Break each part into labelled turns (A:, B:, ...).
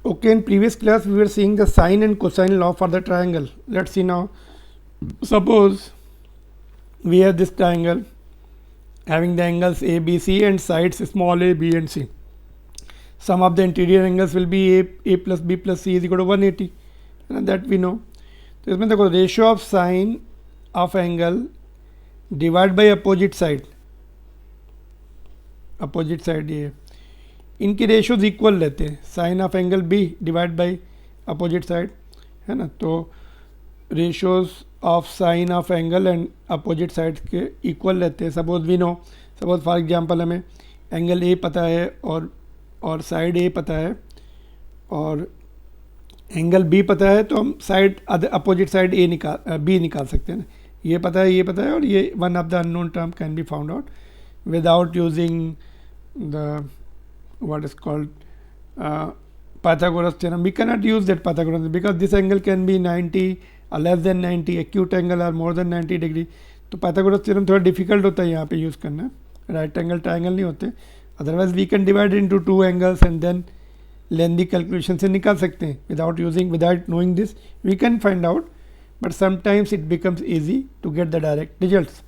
A: Okay, in previous class we were seeing the sine and cosine law for the triangle. Let's see now. Suppose we have this triangle having the angles A, B, C and sides small a, B and C. Sum of the interior angles will be A plus B plus C is equal to 180, and that we know. तो इसमें देखो ratio of sine of angle divide by opposite side ये इनके ratios equal रहते हैं. Sine of angle B divide by opposite side है ना. तो ratios of sine of angle and opposite side के इक्वल रहते हैं. Suppose we know, suppose for example हमें एंगल ए पता है और साइड ए पता है और एंगल बी पता है, तो हम साइड अपोजिट साइड बी निकाल सकते हैं ना. ये पता है और ये one of the unknown term can be found out without using the what is called Pythagoras theorem. We cannot use that Pythagoras because this angle can be 90 or less than 90, acute angle or more than 90 degree. तो Pythagoras theorem थोड़ा difficult होता है यहाँ पे use करना. Right angle triangle नहीं होते. Otherwise we can divide into two angles and then lengthy calculation से निकाल सकते हैं. Without knowing this we can find out, but sometimes it becomes easy to get the direct results.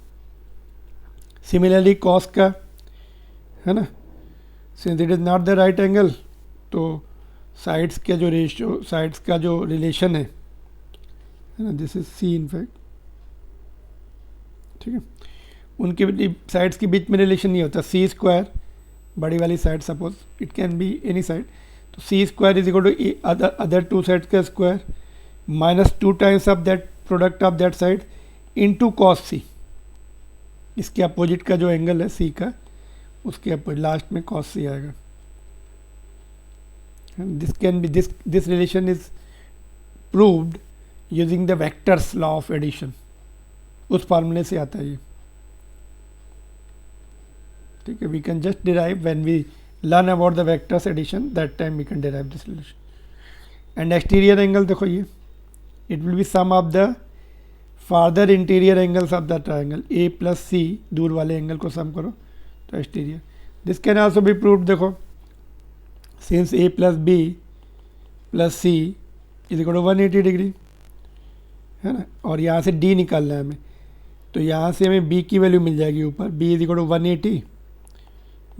A: Similarly cos का है ना, since it is not the right angle, तो sides के जो रेशियो, साइड्स का जो रिलेशन है ना, दिस इज सी इनफैक्ट, ठीक है, उनके साइड्स के बीच में रिलेशन नहीं होता. सी स्क्वायर बड़ी वाली side, suppose it can be any side, तो C square is equal to other two sides का square minus 2 times of that product of that side into cos C. इसके अपोजिट का जो एंगल है सी का, उसके अपोजिट लास्ट में cos C आएगा. This can be this relation is proved using the vectors law of addition. उस फार्मूले से आता है ये, ठीक है. We can just derive when we learn about the vectors addition, that time we can derive this relation. And exterior angle देखो, ये it will be sum of the farther interior angles of the triangle. A plus C दूर वाले angle को sum करो तो exterior. This can also be proved. देखो, since A plus B plus C is equal to 180 degree है ना, और यहाँ से डी निकालना है हमें, तो यहाँ से हमें बी की वैल्यू मिल जाएगी ऊपर. B is equal to 180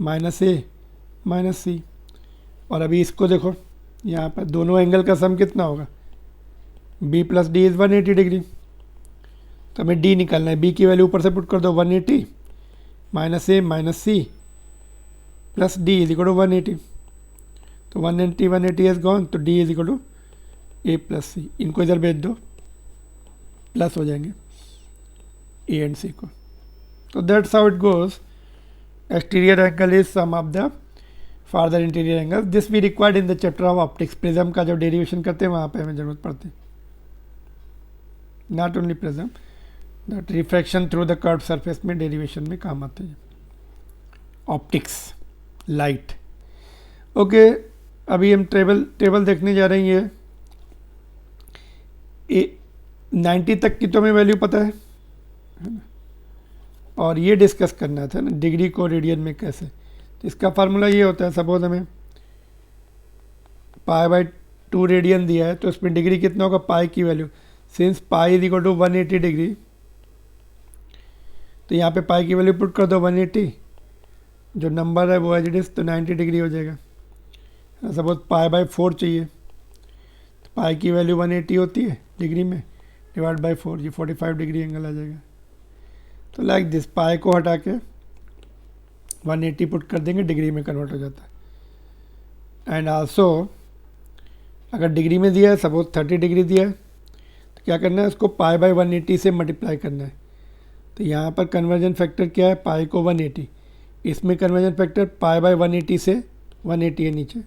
A: minus A minus C. और अभी इसको देखो, यहाँ पर दोनों एंगल का सम कितना होगा, B plus D is 180 degree. तो हमें डी निकालना है. बी की वैल्यू ऊपर से पुट कर दो, 180 minus A minus C plus D is equal to 180. तो 180 इज गॉन, तो D is equal to A plus C. इनको इधर भेज दो, प्लस हो जाएंगे ए एंड सी को. तो that's how it goes. Exterior angle is sum of the farther interior angle. This we required in the chapter of optics. Prism का जब डेरिवेशन करते हैं वहाँ पे हमें ज़रूरत पड़ती है. Not only prism, that refraction through the curve surface में डेरिवेशन में काम आते हैं. Optics, light. ओके, अभी हम टेबल देखने जा रहे हैं. ये 90 तक की तो हमें वैल्यू पता है ना, और ये डिस्कस करना था ना डिग्री को रेडियन में कैसे. तो इसका फार्मूला ये होता है, सपोज हमें π/2 रेडियन दिया है, तो इसमें डिग्री कितना होगा, पाई की value. Since pi is equal to 180 degree, तो यहाँ पे पाई की वैल्यू पुट कर दो 180, जो नंबर है वो एज इट इज, तो 90 डिग्री हो जाएगा. सपोज π/4 चाहिए, तो पाई की वैल्यू 180 होती है डिग्री में, डिवाइड बाई 4, ये 45 डिग्री एंगल आ जाएगा. तो लाइक दिस, पाई को हटा के 180 पुट कर देंगे, डिग्री में कन्वर्ट हो जाता है. एंड आल्सो अगर डिग्री में दिया है, सपोज 30 डिग्री दिया है, तो क्या करना है, उसको π/180 से मल्टीप्लाई करना है. तो यहाँ पर कन्वर्जन फैक्टर क्या है, पाई को 180, इसमें कन्वर्जन फैक्टर π/180 से 180 है नीचे,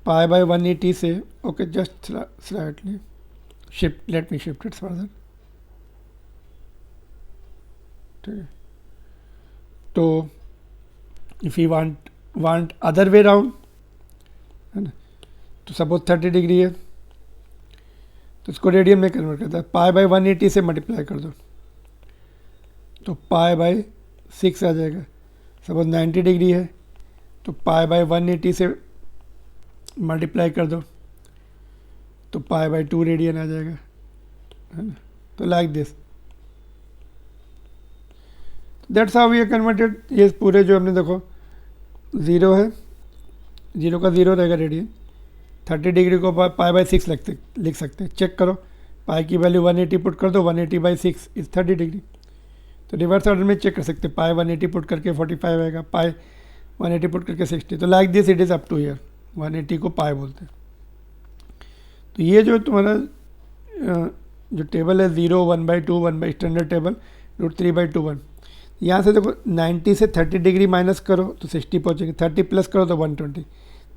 A: π/180 से. Okay, just slightly shift, let me shift it further. ठीक है, तो if you want other way round है ना, तो सपोज 30 डिग्री है, तो इसको रेडियन में कन्वर्ट करता है. π/180 से मल्टीप्लाई कर दो, तो π/6 आ जाएगा. सपोज 90 डिग्री है, तो π/180 से मल्टीप्लाई कर दो तो π/2 रेडियन आ जाएगा, है ना। तो like this, that's how we are converted. ये पूरे जो हमने देखो 0 है, 0 का 0 रहेगा रेडियन, 30 डिग्री को π/6 लिख सकते हैं। चेक करो, पाई की वैल्यू 180 पुट कर दो, 180/6 इज 30 डिग्री। तो रिवर्स ऑर्डर में चेक कर सकते हैं, पाई 180 पुट करके 45 आएगा, पाई 180 पुट करके 60। तो like this it is up two year, 180 को पाई बोलते हैं। तो ये जो तुम्हारा जो टेबल है 0, 1/2, 1 स्टैंडर्ड टेबल, √3/2 यहाँ से देखो 90 से 30 डिग्री माइनस करो तो 60 पहुँचेंगे, 30 प्लस करो तो 120।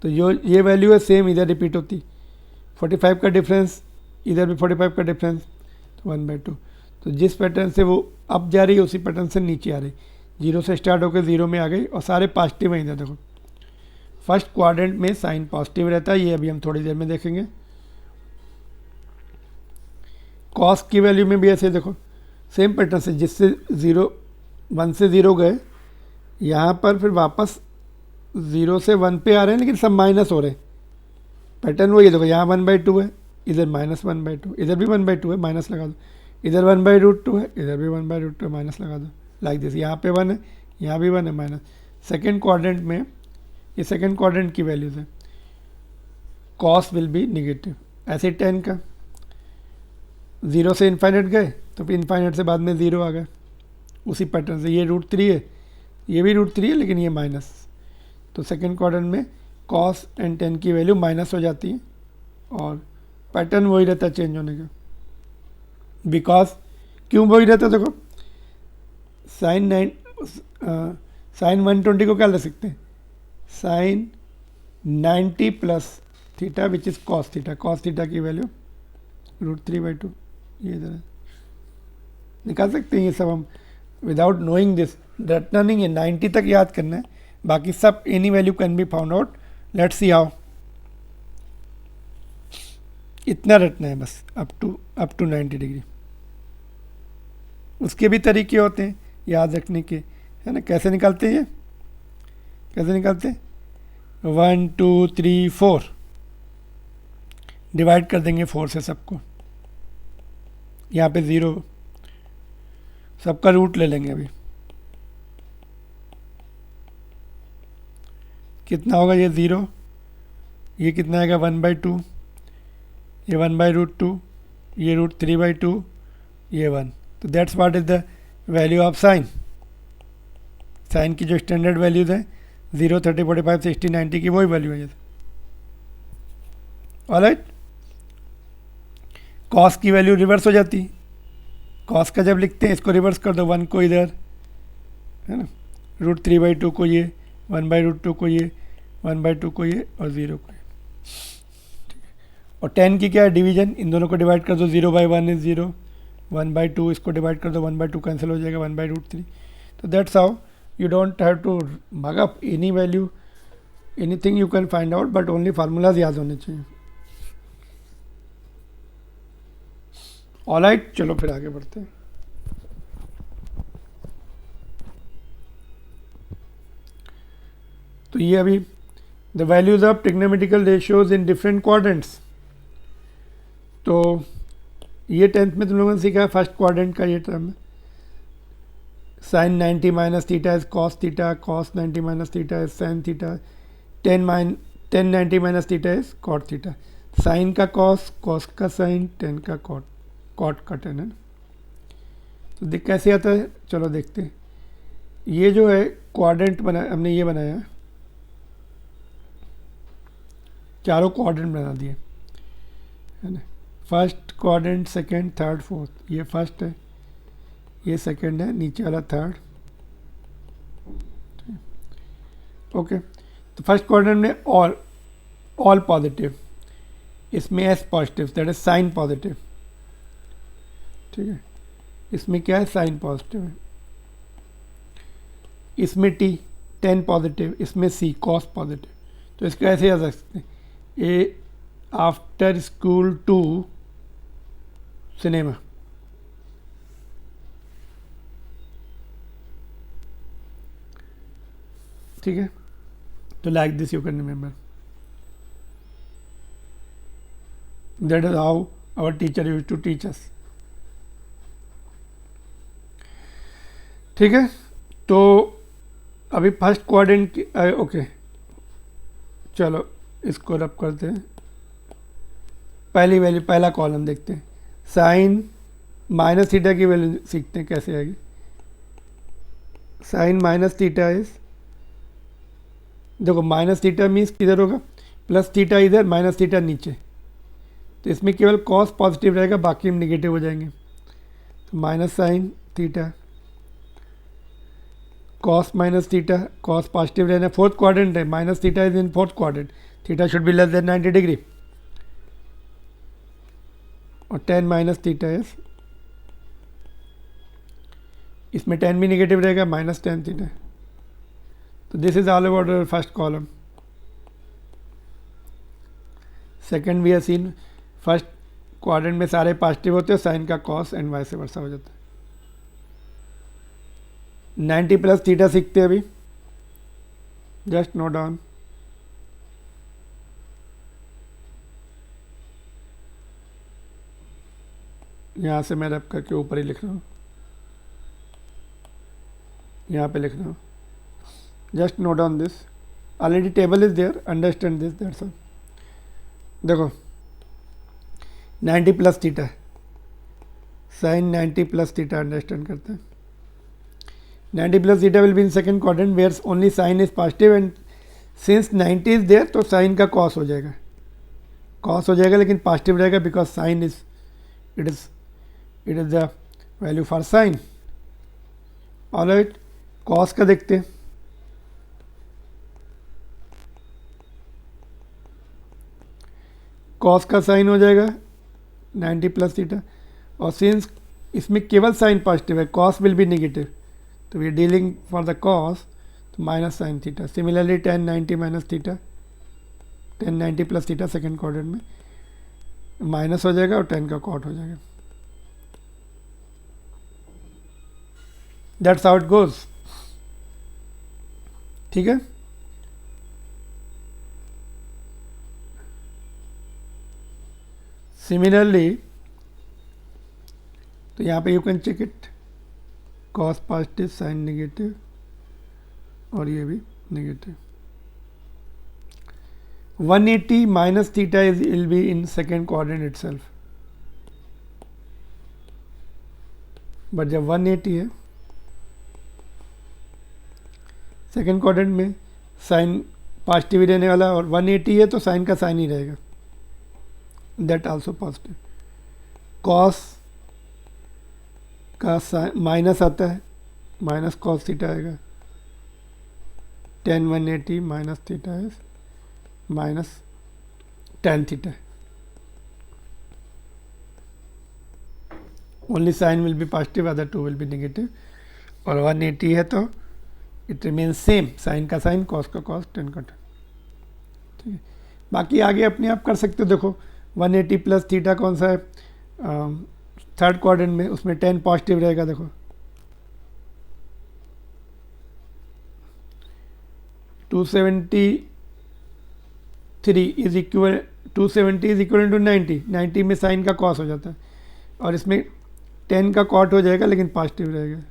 A: तो ये वैल्यू है सेम इधर रिपीट होती, 45 का डिफरेंस, इधर भी 45 का डिफरेंस, तो 1/2। तो जिस पैटर्न से वो अप जा रही है उसी पैटर्न से नीचे आ रही, 0 से स्टार्ट होकर 0 में आ गई और सारे पॉजिटिव हैं इधर देखो। फर्स्ट क्वाड्रेंट में साइन पॉजिटिव रहता है, ये अभी हम थोड़ी देर में देखेंगे। कॉस की वैल्यू में भी ऐसे देखो सेम पैटर्न से, जिससे 1 से 0 गए, यहाँ पर फिर वापस 0 से 1 पे आ रहे हैं, लेकिन सब माइनस हो रहे हैं। पैटर्न वही है देखो, यहाँ 1/2 है, इधर -1/2, इधर भी 1/2 है, माइनस लगा दो, इधर 1/√2 है, इधर भी 1/√2 है, माइनस लगा दो, लाइक दिस। यहाँ पे 1 है, यहाँ भी 1 है, माइनस। सेकेंड क्वाड्रेंट में, ये सेकेंड क्वाड्रेंट की वैल्यूज है, कॉस विल बी निगेटिव। ऐसे 10 का 0 से इन्फाइनेट गए तो फिर इन्फाइनेट से बाद में 0 आ गए, उसी पैटर्न से। ये √3 है, ये भी √3 है, लेकिन ये माइनस। तो सेकेंड क्वाड्रेंट में कॉस एंड 10 की वैल्यू माइनस हो जाती है और पैटर्न वही रहता है चेंज होने का। बिकॉज क्यों वही रहता है देखो, साइन 120 को क्या ले सकते हैं, sine 90 plus theta which is cos theta. Cos theta की वैल्यू √3/2, ये इधर निकाल सकते हैं। ये सब हम विदाउट नोइंग दिस, रटना नहीं है, 90 तक याद करना है, बाकी सब any value can be found out. Let's see how, इतना रटना है बस, अप टू 90 डिग्री। उसके भी तरीके होते हैं याद रखने के, है ना। कैसे निकालते हैं ये, कैसे निकालते हैं, 1 2 3 4 डिवाइड कर देंगे 4 से सबको, यहाँ पे 0, सबका रूट ले लेंगे। अभी कितना होगा, ये 0, ये कितना आएगा 1/2, ये 1/√2, ये √3/2, ये 1। तो that's what is the value of sine. Sine की जो स्टैंडर्ड वैल्यूज हैं 0, 30, 45, 60, 90 की वही वैल्यू है। ऑलराइट, कॉस की वैल्यू रिवर्स हो जाती है। कॉस का जब लिखते हैं इसको रिवर्स कर दो, 1 को इधर, है ना, √3/2 को ये, 1/√2 को ये, 1/2 को ये और 0 को ये। और 10 की क्या है, डिवीजन, इन दोनों को डिवाइड कर दो, 0/1 इज 0, 1/2 इसको डिवाइड कर दो, 1/2 कैंसिल हो जाएगा, 1/√3। तो that's how you don't have to mug up any value, anything you can find out, but only formulas याद होने चाहिए। ऑलराइट, चलो फिर आगे बढ़ते हैं। तो ये अभी the values of trigonometrical ratios in different quadrants. तो ये 10th में तुम लोगों ने सीखा फर्स्ट क्वाड्रेंट का ये टर्म है, sine 90 minus theta is cos theta, cos 90 minus theta is sine theta, 10 90 minus theta is cot theta. Sine का कॉस, कॉस का साइन, 10 का कॉट, कॉट का 10, है ना। तो देख कैसे आता है, चलो देखते हैं। ये जो है क्वाड्रेंट बना, हमने ये बनाया, चारों क्वाड्रेंट बना दिए, है ना। First quadrant, second, third, fourth. ये फर्स्ट है, ये सेकंड है, नीचे वाला थर्ड। ओके, तो फर्स्ट क्वाड्रेंट में ऑल पॉजिटिव, इसमें S positive, that is sine positive, ठीक है। इसमें क्या है, साइन पॉजिटिव है। इसमें टी 10 पॉजिटिव, इसमें सी कॉस पॉजिटिव। तो इसका ऐसे आ सकते हैं, A after school to cinema, ठीक है। तो like this you can remember. That is how our teacher use to teach us. ठीक है, तो अभी फर्स्ट क्वाड्रेंट की ओके, चलो इसको रब करते हैं. पहली वैल्यू, पहला कॉलम देखते हैं. साइन माइनस थीटा की वैल्यू सीखते हैं कैसे आएगी. साइन माइनस थीटा इज, देखो माइनस थीटा मीन्स किधर होगा, प्लस थीटा इधर, माइनस थीटा नीचे. तो इसमें केवल कॉस पॉजिटिव रहेगा, बाकी हम निगेटिव हो जाएंगे. तो minus sine theta, cos minus theta, cos positive रहना, फोर्थ क्वाड्रेंट है, minus theta is in fourth quadrant, theta should be less than 90 degree. और टेन माइनस थीटा इज, इसमें टेन भी निगेटिव रहेगा, माइनस टेन थीटा. तो this is all about first column. Second we have seen, first quadrant में सारे positive होते हैं, sign का कॉस एंड वाइस वर्सा हो जाता है. 90 प्लस थीटा सीखते हैं अभी, जस्ट नोट डाउन. यहाँ से मैं रब करके ऊपर ही लिख रहा हूँ, यहाँ पे लिख रहा हूँ. Just note down this, already table is there, understand this, that's all. देखो 90 plus theta, sine 90 plus theta understand करते हैं. 90 plus theta will be in second quadrant where only sin is positive and since 90 is there तो sin का cos हो जाएगा, cos हो जाएगा लेकिन पॉजिटिव रहेगा because sin is it is the value for sin. Alright, cos का देखते हैं. cos का sin हो जाएगा 90 प्लस थीटा, और सिंस इसमें केवल sin पॉजिटिव है, cos will be नेगेटिव, तो we are dealing for the cos, तो minus sine theta. Similarly tan 90 minus theta, tan 90 plus theta second quadrant में माइनस हो जाएगा और टेन का कॉट हो जाएगा. That's how it goes. ठीक है, सिमिलरली तो यहाँ पे you can check it, cos positive, sine negative, और ये भी negative. 180 minus theta is will be in second quadrant itself. But जब 180 है सेकेंड क्वाड्रेंट में, साइन पॉजिटिव ही रहने वाला, और 180 है तो साइन का साइन ही रहेगा, दैट आल्सो पॉजिटिव. कॉस का माइनस आता है, माइनस कॉस थीटा आएगा. Tan 180 minus theta is minus tan theta. Only sine will be positive, other two will be negative. और 180 है तो इट रिमेन्स सेम, साइन का साइन, कॉस का cos, tan का टेन. ठीक है, बाकी आगे अपने आप कर सकते हो. देखो 180 प्लस थीटा कौन सा है, थर्ड क्वाड्रेंट में, उसमें 10 पॉजिटिव रहेगा. देखो 273 is equal, 270 is equal to 90. 90 में साइन का कॉस हो जाता है, और इसमें 10 का कॉट हो जाएगा लेकिन पॉजिटिव रहेगा.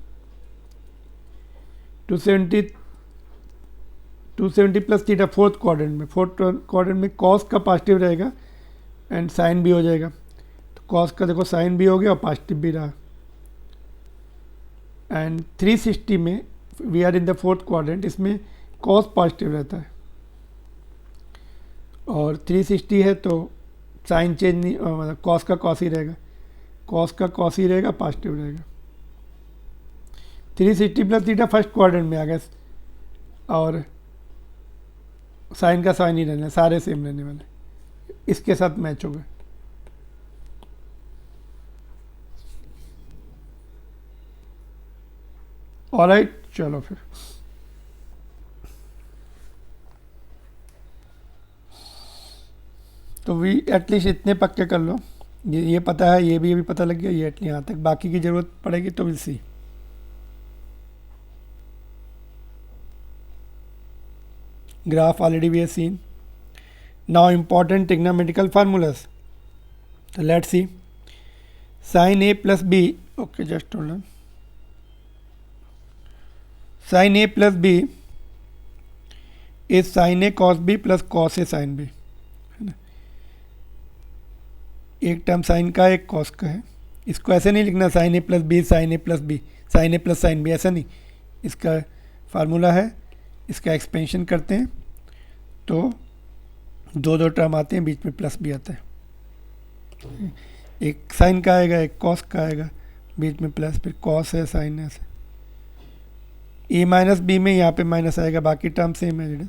A: 270 प्लस थीटा फोर्थ क्वाड्रेंट में, फोर्थ क्वाड्रेंट में कॉस का पॉजिटिव रहेगा एंड साइन भी हो जाएगा. कॉस का देखो साइन भी हो गया और पॉजिटिव भी रहा. एंड 360 में we are in the fourth quadrant, इसमें कॉस पॉजिटिव रहता है, और 360 है तो साइन चेंज नहीं, मतलब कॉस का कॉस ही रहेगा, कॉस का कॉस ही रहेगा, पॉजिटिव रहेगा. 360 प्लस थीटा फर्स्ट क्वाड्रेंट में आ गया, और साइन का साइन ही रहना, सारे सेम रहने वाले, इसके साथ मैच होगा. ऑलराइट, चलो फिर तो वी एटलीस्ट इतने पक्के कर लो, ये पता है, ये भी पता लग गया, ये एटलीस्ट यहाँ तक. बाकी की ज़रूरत पड़ेगी तो will see. Graph already we have seen. Now important trigonometrical formulas. तो let's see sine A plus B, okay just hold on, sine A plus B is sine A cos B plus cos A sine B, है ना। एक term sign का एक cos का है। इसको ऐसे नहीं लिखना sign A plus B sign A plus B, sign A plus sine B, ऐसा नहीं। इसका फार्मूला है, इसका एक्सपेंशन करते हैं तो दो दो टर्म आते हैं, बीच में प्लस भी आता है। एक साइन का आएगा, एक कॉस का आएगा, बीच में प्लस, फिर कॉस है साइन है, ऐसे। ए माइनस बी में यहाँ पे माइनस आएगा, बाकी टर्म सेम है।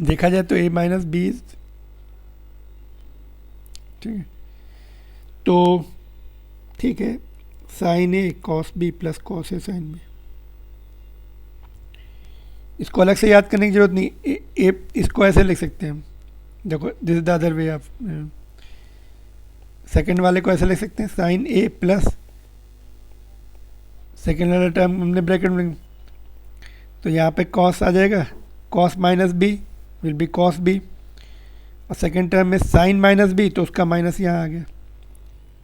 A: देखा जाए तो ए माइनस बी, ठीक है। तो ठीक है, sign A cos B plus cos A sine B. इसको अलग से याद करने की जरूरत नहीं, इसको ऐसे लिख सकते हैं हम। देखो this is the other way of, second वाले को ऐसे लिख सकते हैं साइन ए प्लस, सेकेंड वाला टर्म हमने ब्रैकेट में, तो यहाँ पे कॉस आ जाएगा, cos minus B will be cos B, और सेकेंड टर्म में साइन माइनस बी, तो उसका माइनस यहाँ आ गया।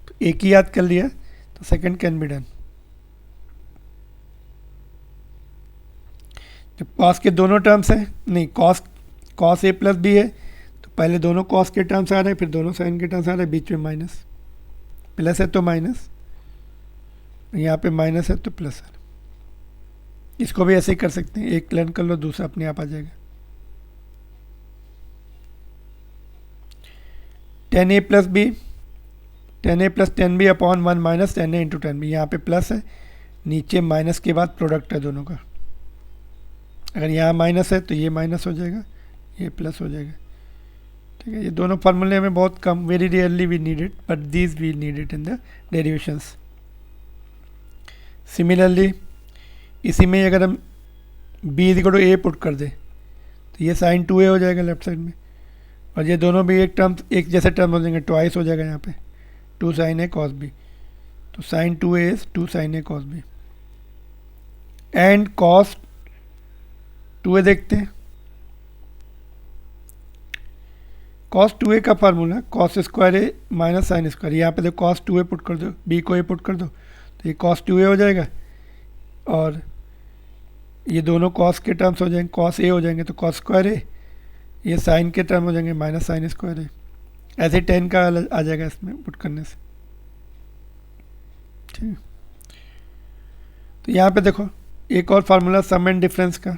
A: तो एक ही याद कर लिया तो सेकेंड कैन बी डन। जब कॉस के दोनों टर्म्स हैं, नहीं कॉस ए प्लस बी है, तो पहले दोनों कॉस के टर्म्स आ रहे हैं, फिर दोनों साइन के टर्म्स आ रहे हैं, बीच में माइनस, प्लस है तो माइनस, यहाँ पे माइनस है तो प्लस है। इसको भी ऐसे ही कर सकते हैं, एक लर्न कर लो, दूसरा अपने आप आ जाएगा। 10a plus B, 10a plus 10b upon 1 minus 10a into 10b, यहाँ पे प्लस है, नीचे माइनस के बाद प्रोडक्ट है दोनों का। अगर यहाँ माइनस है तो ये माइनस हो जाएगा, ये प्लस हो जाएगा, ठीक है। ये दोनों फार्मूले में बहुत कम, very rarely we need it, but these we need it in the derivations. Similarly इसी में अगर हम b is equal to a put कर दें तो ये साइन 2a हो जाएगा लेफ्ट साइड में, और ये दोनों भी एक जैसे टर्म हो जाएंगे, ट्वाइस हो जाएगा यहाँ पे 2 साइन ए कॉस बी, तो sine 2a is 2 sine A cos B. And cos 2a देखते हैं, कॉस 2a का formula cos square A minus sine square, यहाँ पे देखो कॉस 2a पुट कर दो, b को a पुट कर दो, तो ये कॉस 2a हो जाएगा, और ये दोनों कॉस के टर्म्स हो जाएंगे, कॉस ए हो जाएंगे तो कॉस स्क्वायर ए, ये साइन के टर्म हो जाएंगे माइनस साइन स्क्वायर ए, ऐसे 10 का आ जाएगा इसमें पुट करने से, ठीक है। तो यहाँ पे देखो एक और फार्मूला सम एंड डिफरेंस का,